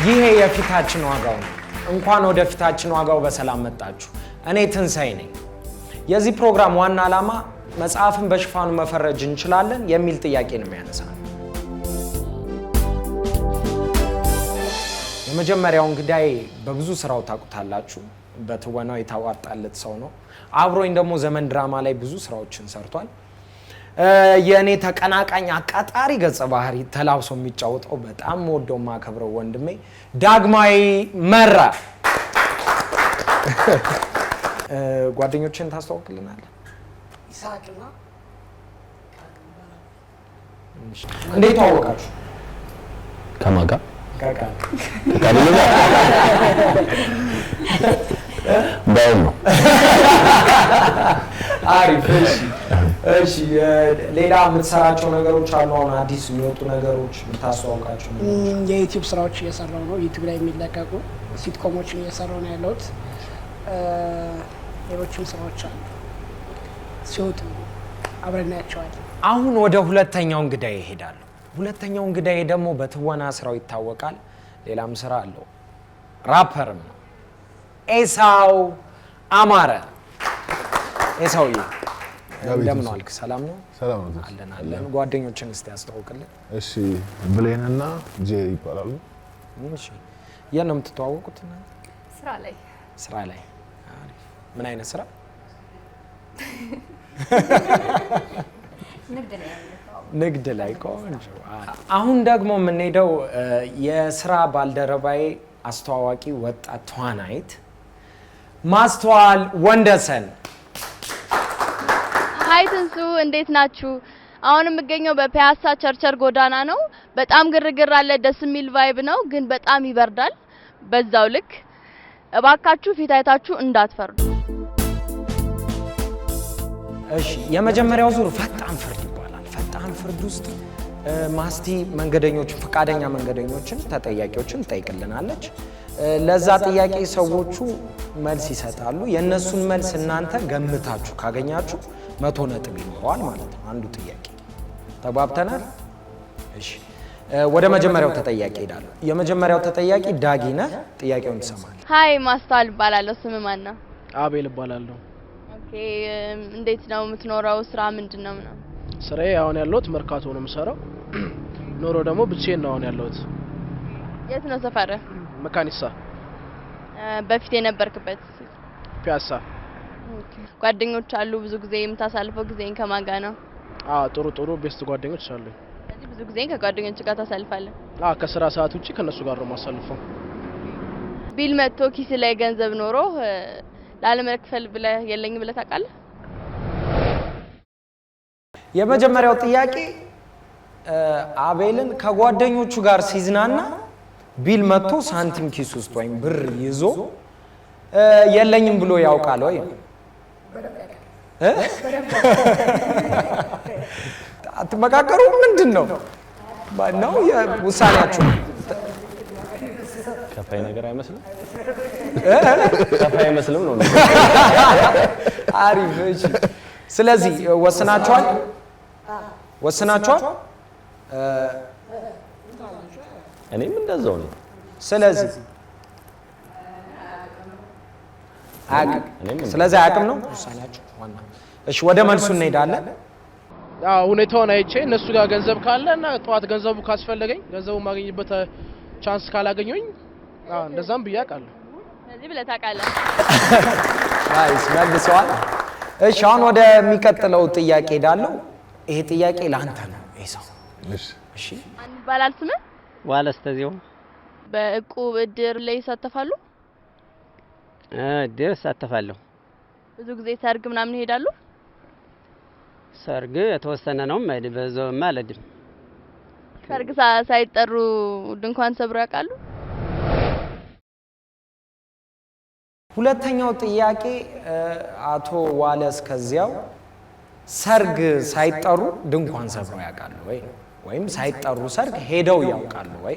ይሄ የፊታችን ዋጋው ነው። እንኳን ወደ ፊታችን ዋጋው በሰላም መጣችሁ። እኔ ትንሳኤ ነኝ። የዚህ ፕሮግራም ዋና ዓላማ መጽሐፍን በሽፋኑ መፈረጅ እንችላለን የሚል ጥያቄ ነው የሚያነሳው። የመጀመሪያው እንግዳይ በብዙ ስራው ታውቁታላችሁ። በትወናው የታዋጣለት ሰው ነው። አብሮኝ ደግሞ ዘመን ድራማ ላይ ብዙ ስራዎችን ሰርቷል። የኔ ተቀናቃኝ አቃጣሪ ገጸ ባህሪ ተላብሶ የሚጫወተው በጣም ወደው ማከብረው ወንድሜ ዳግማዊ መራ። ጓደኞችን ታስተዋውቅልናለህ? ይሳቅና እንዴት ተዋወቃችሁ? ከማጋ ካካ ባው ነው። አሪፍ። እሺ ሌላ የምትሰራቸው ነገሮች አሉ? አሁን አዲስ የሚወጡ ነገሮች የምታስተዋውቃቸው ነገሮች? የዩቲዩብ ስራዎች እየሰራው ነው። ዩቲዩብ ላይ የሚለቀቁ ሲትኮሞችን እየሰራው ነው ያለሁት። ሌሎችም ስራዎች አሉ ሲወጡ አብረን እናያቸዋለን። አሁን ወደ ሁለተኛው እንግዳዬ እሄዳለሁ። ሁለተኛው እንግዳዬ ደግሞ በትወና ስራው ይታወቃል። ሌላም ስራ አለው። ራፐርም ነው። ኤሳው አማረ። ኤሳውዬ እንደምን ዋልክ? ሰላም ነው? ሰላም ነው። አለን። ጓደኞችን እስቲ ያስተዋውቅልን። እሺ ብሌንና ጄ ይባላሉ። እሺ የት ነው የምትተዋወቁት? ስራ ላይ። ስራ ላይ። አሪፍ። ምን አይነት ስራ? ንግድ ላይ። ቆንጆ። አሁን ደግሞ የምንሄደው የስራ ባልደረባዬ አስተዋዋቂ ወጣት ተዋናይት ማስተዋል ወንደሰን። ሀይ ትንሱ፣ እንዴት ናችሁ? አሁን የምገኘው በፒያሳ ቸርቸር ጎዳና ነው። በጣም ግርግር አለ፣ ደስ የሚል ቫይብ ነው፣ ግን በጣም ይበርዳል። በዛው ልክ እባካችሁ ፊት አይታችሁ እንዳትፈርዱ። እሺ የመጀመሪያው ዙር ፈጣን ፍርድ ይባላል። ፈጣን ፍርድ ውስጥ ማስቲ መንገደኞችን ፈቃደኛ መንገደኞችን ተጠያቂዎችን ትጠይቅልናለች። ለዛ ጥያቄ ሰዎቹ መልስ ይሰጣሉ። የእነሱን መልስ እናንተ ገምታችሁ ካገኛችሁ 100 ነጥብ ይኖረዋል ማለት ነው አንዱ ጥያቄ። ተግባብተናል? እሺ ወደ መጀመሪያው ተጠያቂ ሄዳለሁ። የመጀመሪያው ተጠያቂ ዳጊ ነህ። ጥያቄውን ትሰማለህ። ሀይ ማስተዋል እባላለሁ። ስም ማን ነው? አቤል እባላለሁ። ኦኬ እንዴት ነው የምትኖረው? ስራ ምንድነው? ስራዬ አሁን ያለሁት መርካቶ ነው የምሰራው። ኖሮ ደግሞ ብቻዬን ነው አሁን ያለሁት። የት ነው ሰፈርህ? መካኒሳ። በፊት የነበርክበት? ፒያሳ። ኦኬ ጓደኞች አሉ? ብዙ ጊዜ የምታሳልፈው ጊዜን ከማን ጋር ነው? ጥሩ ቤስት ጓደኞች አሉ። ስለዚህ ብዙ ጊዜ ከጓደኞች ጋር ታሳልፋለህ? ከስራ ሰዓት ውጪ ከነሱ ጋር ነው የማሳልፈው። ቢል መጥቶ ኪስ ላይ ገንዘብ ኖሮ ላለመክፈል ብለህ የለኝም ብለህ ታውቃለህ? የመጀመሪያው ጥያቄ አቤልን ከጓደኞቹ ጋር ሲዝናና ቢል መጥቶ ሳንቲም ኪስ ውስጥ ወይም ብር ይዞ የለኝም ብሎ ያውቃል ወይ? አትመካከሩ? ምንድን ነው ነው ውሳኔያችሁ? ከፋይ ነገር አይመስልም? ከፋይ አይመስልም ነው። አሪፍ። እሺ ስለዚህ ወስናችኋል? እኔም እንደዛው ነው። ስለዚህ አያውቅም ነው ውሳኔያችሁ ዋና። እሺ ወደ መልሱ እንሄዳለን። ሁኔታውን አይቼ እነሱ ጋር ገንዘብ ካለ እና ጠዋት ገንዘቡ ካስፈለገኝ ገንዘቡ ማግኘበት ቻንስ ካላገኘኝ እንደዛም ብዬ አውቃለሁ። ስለዚህ ብለህ ታውቃለህ? ናይስ መልሰዋል። እሺ አሁን ወደ የሚቀጥለው ጥያቄ ሄዳለሁ። ይሄ ጥያቄ ለአንተ ነው ኤሳው። እሺ ማን ይባላል ስምህ? ዋለስተዚው። በእቁብ እድር ላይ ይሳተፋሉ? እድር እሳተፋለሁ። ብዙ ጊዜ ሰርግ ምናምን ይሄዳሉ? ሰርግ የተወሰነ ነው በዛውም አልሄድም። ሰርግ ሳይጠሩ ድንኳን ሰብረው ያውቃሉ? ሁለተኛው ጥያቄ አቶ ዋለ እስከዚያው ሰርግ ሳይጠሩ ድንኳን ሰብረው ያውቃሉ ወይ? ወይም ሳይጠሩ ሰርግ ሄደው ያውቃሉ ወይ?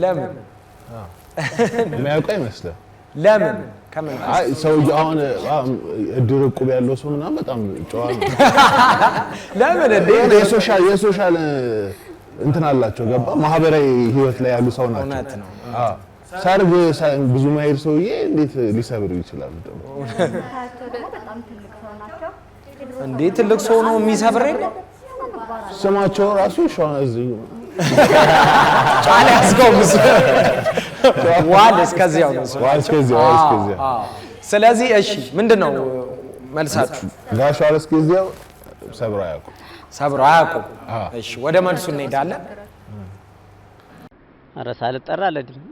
ለምን የሚያውቁ አይመስልም? ለምን? ከምን? አይ ሰውዬው አሁን እድር እቁብ ያለው ሰው ምናምን በጣም ጨዋ ነው። ለምን እንዴ? የሶሻል እንትን አላቸው ገባ ማህበራዊ ህይወት ላይ ያሉ ሰው ናቸው እውነት ነው አዎ ሰርግ ብዙ ማይር ሰውዬ እንዴት ሊሰብሩ ይችላሉ ደግሞ እንዴ ትልቅ ሰው ነው የሚሰብረኝ ስማቸው ራሱ ሸዋዝ ጫላ ያስገውስ ዋል እስከዚያው ነው ዋል እስከዚያው ስለዚህ እሺ ምንድነው መልሳችሁ ጋሽ ዋል እስከዚያው ሰብራ ያቁ እሺ ወደ መልሱ እንሄዳለን ኧረ ሳልጠራ አልሄድም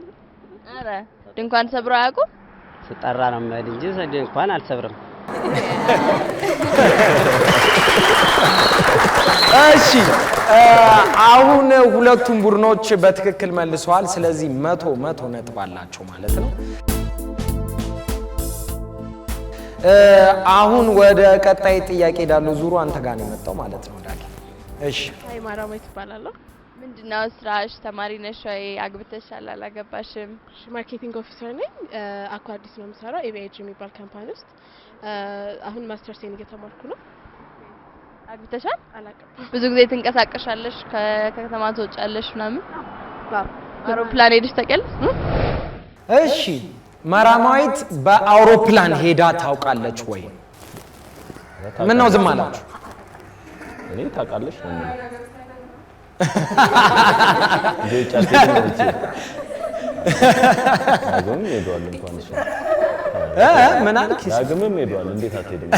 ኧረ ድንኳን ሰብሮ ያቁ ስጠራ ነው የምሄድ እንጂ ድንኳን አልሰብርም እሺ አሁን ሁለቱም ቡድኖች በትክክል መልሰዋል ስለዚህ 100 ነጥብ አላቸው ማለት ነው አሁን ወደ ቀጣይ ጥያቄ ዳለው ዙሩ አንተ ጋር ነው የመጣው ማለት ነው ዳጊ እሺ አይ ማራማይት ይባላልው ምንድነው ስራሽ ተማሪ ነሽ ወይ አግብተሻል አላገባሽም ማርኬቲንግ ኦፊሰር ነኝ አኳዲስ ነው የምሰራው ኤቢኤች የሚባል ካምፓኒ ውስጥ አሁን ማስተርሴን እየተማርኩ ነው አግብተሻል አላቀም ብዙ ጊዜ ትንቀሳቀሻለሽ ከከተማ ትወጫለሽ ምናምን አውሮፕላን ሄደሽ ታውቂያለሽ እሺ ማራማዊት በአውሮፕላን ሄዳ ታውቃለች ወይ ምን ነው ዝም አላችሁ እኔ ታውቃለሽ ነው ዳግም ሄዷል እንኳን እሱ ምን አልክ ዳግምም ሄዷል እንዴት አትሄድም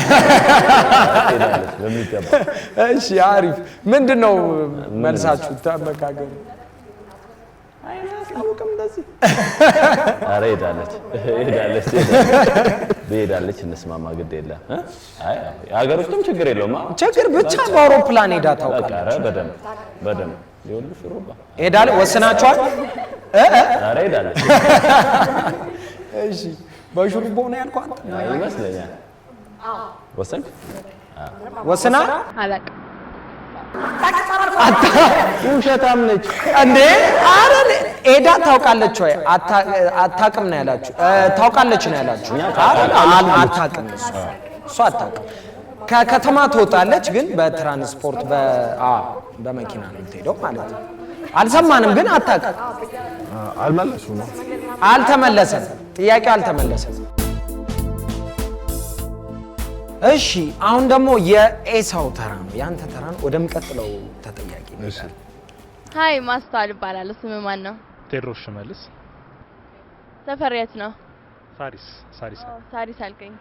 ሄዳለች በሚገባ እሺ አሪፍ ምንድነው መልሳችሁ ተመካከሩ አይናስታውቅም እንደዚህ አረ ሄዳለች እንስማማ ግድ የለም አይ የሀገር ውስጥም ችግር የለውም ችግር ብቻ በአውሮፕላን ሄዳ ታውቃለች አረ በደንብ ይኸውልሽ ሩባ ሄዳለ ወስናችኋል አረ ሄዳለች እሺ በሹሩቦ ነው ያልኳት ይመስለኛል ወሰንክ ወስና አላቀም ውሸታም ነች እንዴ አረ ሄዳ ታውቃለች ወይ አታውቅም ነው ያላችሁ ታውቃለች ነው ያላችሁ አታውቅም እሱ አታውቅም ከከተማ ትወጣለች ግን በትራንስፖርት በመኪና ነው የምትሄደው ማለት ነው አልሰማንም ግን አታውቅም አልመለሱም አልተመለሰም ጥያቄው አልተመለሰም እሺ አሁን ደግሞ የኤሳው ተራ ነው ያንተ ተራ ነው ወደምቀጥለው ተጠያቂ እሺ ሃይ ማስተዋል ይባላል ስም ማን ነው ቴድሮስ ሽመልስ ተፈሪያት ነው ሳሪስ አልከኝ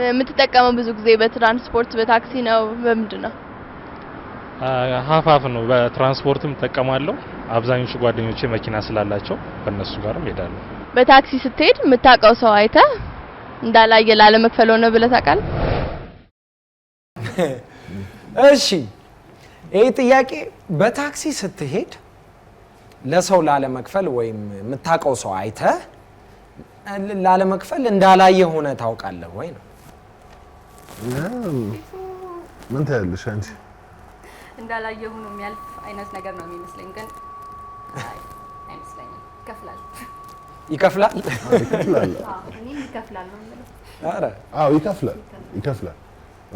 የምትጠቀመው ብዙ ጊዜ በትራንስፖርት በታክሲ ነው በምንድነው ሀፋፍ ነው በትራንስፖርትም ተጠቀማለሁ አብዛኞቹ ጓደኞቼ መኪና ስላላቸው በእነሱ ጋርም ሄዳለሁ በታክሲ ስትሄድ የምታውቀው ሰው አይተህ እንዳላየ ላለመክፈል ሆነ ብለህ ታውቃለህ እሺ ይሄ ጥያቄ በታክሲ ስትሄድ ለሰው ላለመክፈል ወይም የምታውቀው ሰው አይተህ ላለመክፈል እንዳላየ ሆነ ታውቃለህ ወይ ነው ምን ታያለሽ አንቺ እንዳላየ ሆኖ የሚያልፍ አይነት ነገር ነው የሚመስለኝ ግን አይመስለኝም ይከፍላል እኔ ይከፍላል ነው አረ ይከፍላል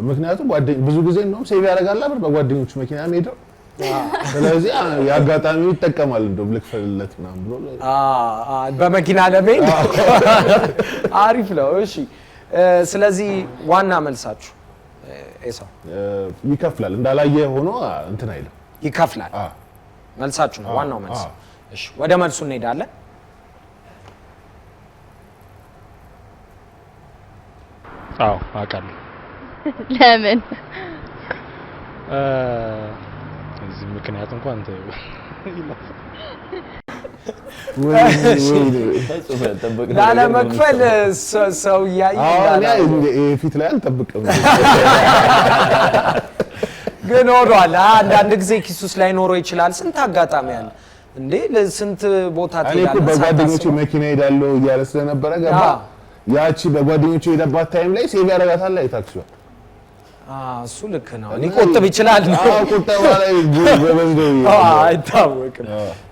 ምክንያቱም ብዙ ጊዜ ነው ሴቭ ያደርጋል አይደል በጓደኞቹ መኪና ሄደው ስለዚህ ያጋጣሚው ይጠቀማል እንደው ልክፈልለት ምናምን ብሎ በመኪና ለመሄድ አሪፍ ነው እሺ ስለዚህ ዋና መልሳችሁ ኤሳው ይከፍላል እንዳላየ ሆኖ እንትን አይደለም ይከፍላል መልሳችሁ ነው ዋናው መልስ እሺ ወደ መልሱ እንሄዳለን አዎ አውቃለሁ ለምን እዚህ ምክንያት እንኳን ላለመክፈል ሰው ያያይ ፊት ላይ አልጠብቅም ግን ወዷል አንዳንድ ጊዜ ኪሱስ ላይ ኖሮ ይችላል ስንት አጋጣሚ አለ እንዴ ለስንት ቦታ ትሄዳለህ በጓደኞቹ መኪና ሄዳለሁ እያለ ስለነበረ ገባ ያቺ በጓደኞቹ ሄደባት ታይም ላይ ሴቭ ያደርጋታል አይታክሱ እሱ ልክ ነው ሊቆጥብ ይችላል ቁጠባ ላይ በበዝደው አይታወቅም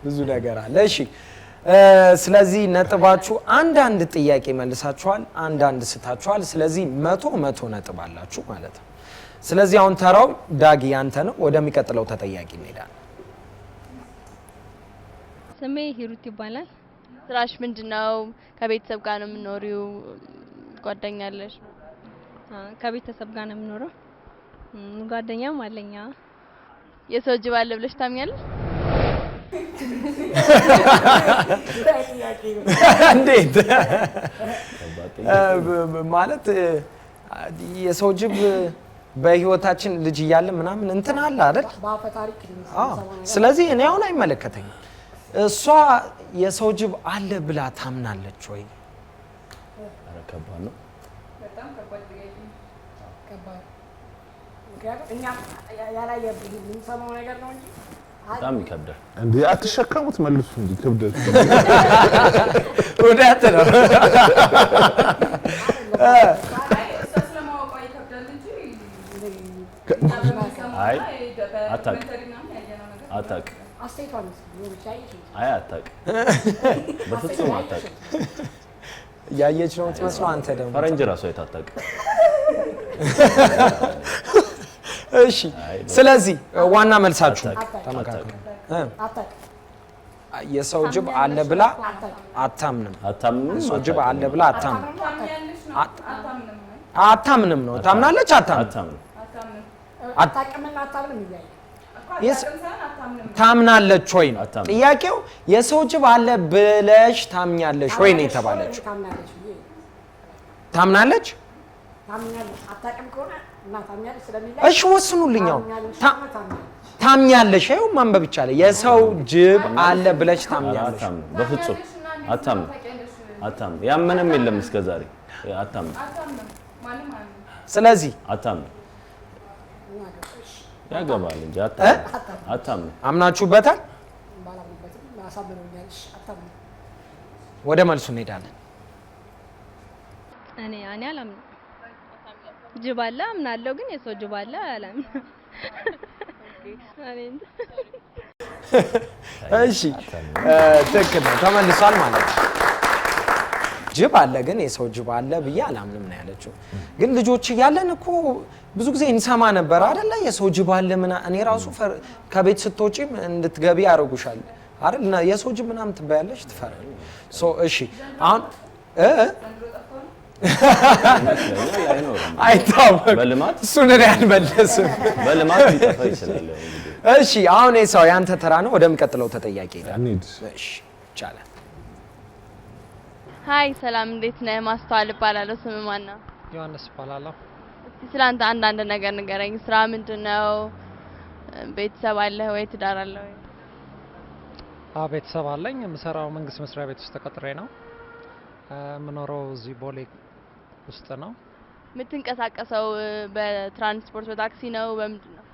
ብዙ ነገር አለ እሺ ስለዚህ ነጥባችሁ አንድ ጥያቄ መልሳችኋል አንድ ስታችኋል ስለዚህ 100 ነጥብ አላችሁ ማለት ነው ስለዚህ አሁን ተራው ዳጊ ያንተ ነው ወደሚቀጥለው ተጠያቂ እንሄዳለን ስሜ ሂሩት ይባላል። ስራሽ ምንድነው? ከቤተሰብ ጋር ነው የምኖሪው? ጓደኛ አለሽ? ከቤተሰብ ጋር ነው የምኖረው። ጓደኛም አለኝ። የሰው ጅብ አለ ብለሽ ታምኛለሽ? እንዴት ማለት የሰው ጅብ በህይወታችን ልጅ እያለ ምናምን እንትን አለ አይደል? ስለዚህ እኔ አሁን አይመለከተኝም። እሷ የሰው ጅብ አለ ብላ ታምናለች ወይ? ኧረ ከባድ ነው። በጣም ከባድ ከባድ። ምክንያቱም እኛ ያላየብን የምንሰማው ነገር ነው እንጂ በጣም ይከብዳል። እንዴ አትሸከሙት መልሱ እንጂ ክብደት ወዳት ነው። አይ አታውቅ አይ አታውቅ በፍጹም አታውቅ። ያየች ነው የምትመስለው። አንተ ደግሞ ፈረንጅ ራሱ አይታጣቅ። እሺ ስለዚህ ዋና መልሳችሁ ተመካከሩ። የሰው ጅብ አለ ብላ አታምንም። የሰው ጅብ አለ ብላ አታምንም። አታምንም ነው። ታምናለች? አታምንም። ታምናለች ወይ ነው ጥያቄው። የሰው ጅብ አለ ብለሽ ታምኛለሽ ወይ ነው የተባለችው። ታምናለች? እሺ ወስኑልኝ። ታምኛለሽ? ይኸው ማንበብ ይቻላል። የሰው ጅብ አለ ብለሽ ታምኛለሽ? በፍጹም አታምንም። አታምንም። ያመነም የለም እስከዛሬ አታምንም። ስለዚህ አታምንም። ያገባል እንጂ አታምንም። አምናችሁበታል? ወደ መልሱ እንሄዳለን። እኔ አላምንም። ጅብ አለ አምናለሁ፣ ግን የሰው ጅብ አለ አላምንም። እሺ ትክክል ነው፣ ተመልሷል ማለት ነው። ጅብ አለ ግን የሰው ጅብ አለ ብዬ አላምንም ነው ያለችው። ግን ልጆች እያለን እኮ ብዙ ጊዜ እንሰማ ነበር አይደለ? የሰው ጅብ አለ እኔ ራሱ ከቤት ስትወጪም እንድትገቢ ያደርጉሻል አይደል? የሰው ጅብ ምናምን ትባያለሽ፣ ትፈራለሽ። እሺ አሁን አይታወቅም። በልማት እሱን እኔ አልመለስም። በልማት ሊጠፋ ይችላል። እሺ አሁን ሰው ያንተ ተራ ነው። ወደሚቀጥለው ተጠያቂ ሄዳለሁ። እሺ ይቻላል። ሃይ ሰላም፣ እንዴት ነህ? ማስተዋል እባላለሁ። ስም ማን ነው? ዮሐንስ እባላለሁ። እስቲ ስላንተ አንዳንድ ነገር ንገረኝ። ስራ ምንድነው? ቤተሰብ አለህ ወይ? ትዳር አለህ ወይ? ቤተሰብ አለኝ። የምሰራው መንግስት መስሪያ ቤት ውስጥ ተቀጥሬ ነው። የምኖረው እዚህ ቦሌ ውስጥ ነው። የምትንቀሳቀሰው በትራንስፖርት በታክሲ ነው? በምንድን ነው?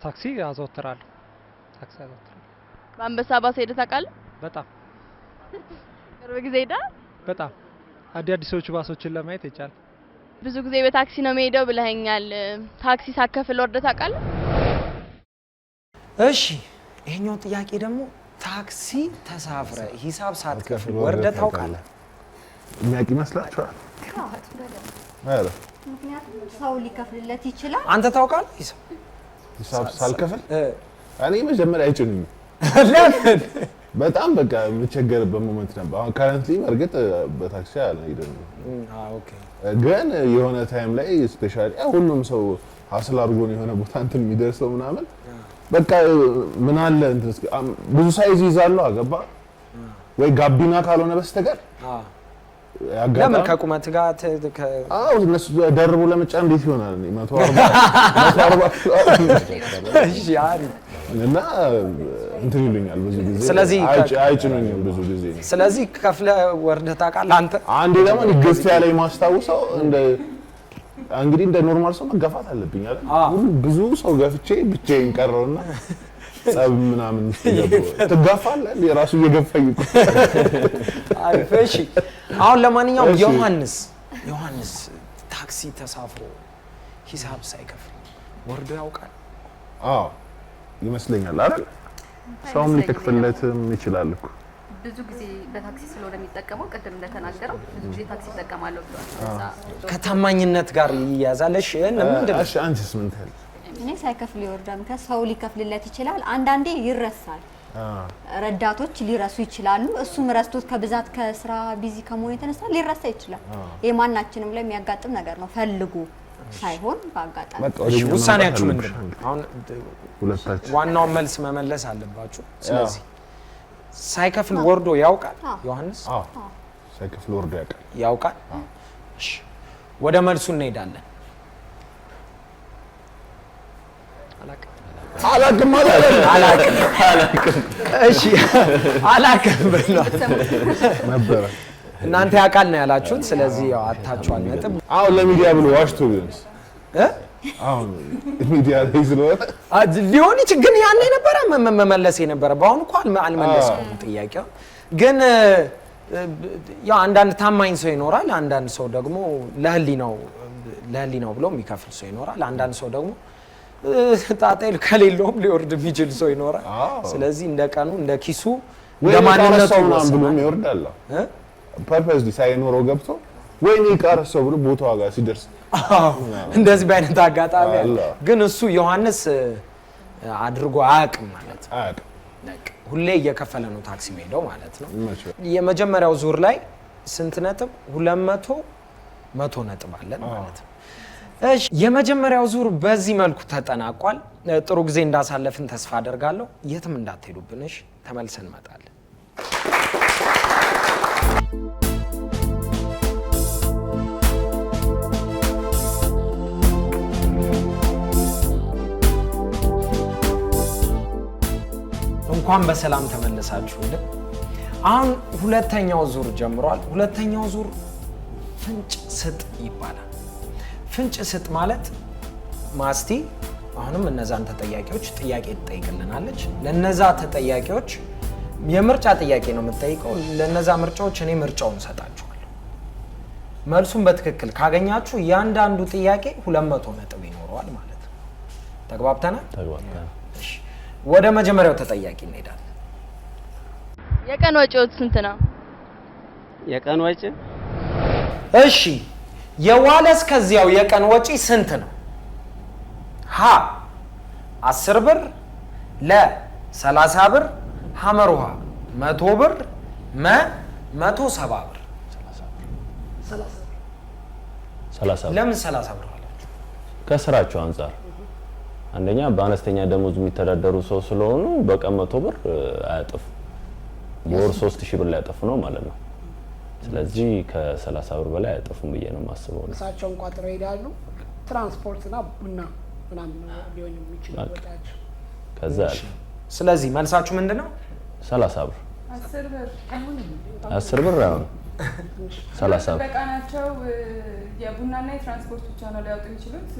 ታክሲ አዘወትራለሁ። በአንበሳ ባስ ሄደህ ታውቃለህ? በጣም ቅርብ ጊዜ ሄደህ? በጣም አዲሶቹ ባሶችን ለማየት ይቻላል። ብዙ ጊዜ በታክሲ ነው የምሄደው ብለኸኛል። ታክሲ ሳከፍል ወርደህ ታውቃለህ? እሺ ይሄኛው ጥያቄ ደግሞ ታክሲ ተሳፍረ ሂሳብ ሳትከፍል ወርደህ ታውቃለህ? የሚያውቅ ይመስላችኋል? አረ ምክንያቱም ሰው ሊከፍልለት ይችላል። አንተ ታውቃለህ? ሂሳብ ሳልከፍል እኔ መጀመሪያ አይጭኑኝ። ለምን? በጣም በቃ የምቸገርበት ሞመንት ነበር። አሁን ካረንትሊ በርግጥ በታክሲ አልሄድም። ኦኬ። ግን የሆነ ታይም ላይ ስፔሻሊ ሁሉም ሰው ሀስል አድርጎ ነው የሆነ ቦታ እንትን የሚደርሰው ምናምን በቃ ምን አለ እንትን ብዙ ሳይዝ ይዛሉ አገባ ወይ ጋቢና ካልሆነ በስተቀር ለምን ከቁመት ጋር እነሱ ደርቦ ለመጫን እንዴት ይሆናል? 140 እሺ አሪፍ እና እንትን ይሉኛል ብዙ ጊዜ። ስለዚህ አይጭኑኝም ብዙ ጊዜ። ስለዚህ ከፍለህ ወርደህ ታውቃለህ አንተ? አንዴ ደግሞ ግፊያ ላይ ማስታውሰው እንግዲህ እንደ ኖርማል ሰው መገፋት አለብኝ አይደል? ብዙ ሰው ገፍቼ ብቻዬን ቀረውና ጸብ ምናምን ትጋፋለህ የራሱ እየገፋኝ እኮ። አሪፍ እሺ። አሁን ለማንኛውም ዮሐንስ ታክሲ ተሳፍሮ ሂሳብ ሳይከፍል ወርዶ ያውቃል? አዎ ይመስለኛል አይደል? ሰውም ሊከፍልለትም ይችላል እኮ። ብዙ ጊዜ በታክሲ ስለሆነ የሚጠቀመው ቅድም እንደተናገረው ብዙ ጊዜ ታክሲ ይጠቀማለሁ ብሏል። ከታማኝነት ጋር ይያዛል። እሺ አንቺስ ምን ትያለሽ? እኔ ሳይከፍል ይወርዳል። ሰው ሊከፍልለት ይችላል። አንዳንዴ ይረሳል። ረዳቶች ሊረሱ ይችላሉ። እሱም ረስቶት ከብዛት ከስራ ቢዚ ከመሆኑ የተነሳ ሊረሳ ይችላል። የማናችንም ላይ የሚያጋጥም ነገር ነው። ፈልጉ ሳይሆን በአጋጣሚ ውሳኔያችሁ ምንድን ነው? አሁን ሁለታችሁ ዋናውን መልስ መመለስ አለባችሁ። ስለዚህ ሳይከፍል ወርዶ ያውቃል ዮሐንስ? አዎ ሳይከፍል ወርዶ ያውቃል። እሺ ወደ መልሱ እንሄዳለን። አላቅም እሺ አላቅም ብሏል ነበረ። እናንተ ያውቃል ነው ያላችሁት። ስለዚህ ያው አታችኋል ነጥብ። አሁን ለሚዲያ ብሎ ዋሽቶ ቢሆንስ? አሁን ሚዲያ ላይ ስለሆነ ሊሆን ይችላል። ግን ያኔ ነበረ መመለስ የነበረ። በአሁን እኮ አልመለስኩም ጥያቄው። ግን ያው አንዳንድ ታማኝ ሰው ይኖራል፣ አንዳንድ ሰው ደግሞ ለህሊናው ብሎ የሚከፍል ሰው ይኖራል። አንዳንድ ሰው ደግሞ ጣጣይል ከሌለውም ሊወርድ የሚችል ሰው ይኖራል። ስለዚህ እንደ ቀኑ እንደ ኪሱ ለማንነቱ ምናምን ብሎ ይወርዳል። ፐርፐስሊ ሳይኖረው ገብቶ ወይኔ ቀረሰው ብሎ ቦታው ጋር ሲደርስ እንደዚህ በአይነት አጋጣሚ ግን እሱ ዮሐንስ አድርጎ አያውቅም ማለት አያውቅም። ሁሌ እየከፈለ ነው ታክሲ ሄደው ማለት ነው። የመጀመሪያው ዙር ላይ ስንት ነጥብ? 200 ነጥብ አለን ማለት ነው። እሺ የመጀመሪያው ዙር በዚህ መልኩ ተጠናቋል። ጥሩ ጊዜ እንዳሳለፍን ተስፋ አደርጋለሁ። የትም እንዳትሄዱብን እሺ። ተመልሰን እንመጣለን። እንኳን በሰላም ተመለሳችሁልን። አሁን ሁለተኛው ዙር ጀምሯል። ሁለተኛው ዙር ፍንጭ ስጥ ይባላል። ፍንጭ ስጥ ማለት ማስቲ አሁንም እነዛን ተጠያቂዎች ጥያቄ ትጠይቅልናለች። ለነዛ ተጠያቂዎች የምርጫ ጥያቄ ነው የምትጠይቀው። ለነዛ ምርጫዎች እኔ ምርጫውን ሰጣችኋለሁ። መልሱን በትክክል ካገኛችሁ እያንዳንዱ ጥያቄ 200 ነጥብ ይኖረዋል ማለት ነው። ተግባብተናል? ተግባብተናል። እሺ ወደ መጀመሪያው ተጠያቂ እንሄዳለን። የቀን ወጪዎት ስንት ነው? የቀን ወጪ እሺ የዋለ እስከዚያው የቀን ወጪ ስንት ነው? ሀ 10 ብር፣ ለ 30 ብር፣ ሐመሩሃ 100 ብር፣ መ 170 ብር። 30 ለምን 30 ብር አላችሁ? ከስራቸው አንፃር አንደኛ በአነስተኛ ደሞዝ የሚተዳደሩ ሰው ስለሆኑ በቀን 100 ብር አያጥፉ፣ በወር 3000 ብር ላይ ያጠፉ ነው ማለት ነው። ስለዚህ ከ30 ብር በላይ አያጠፉም ብዬ ነው የማስበው። እሳቸውን ቋጥረው ይሄዳሉ። ትራንስፖርትና ቡና ምናምን ሊሆን የሚችለው ወጣቸው ከዛ ስለዚህ መልሳችሁ ምንድነው? 30 ብር 10 ብር አይሆንም። 10 ብር አሁን 30 ብር በቃናቸው የቡናና የትራንስፖርት ብቻ ነው ሊያወጡ የሚችሉት።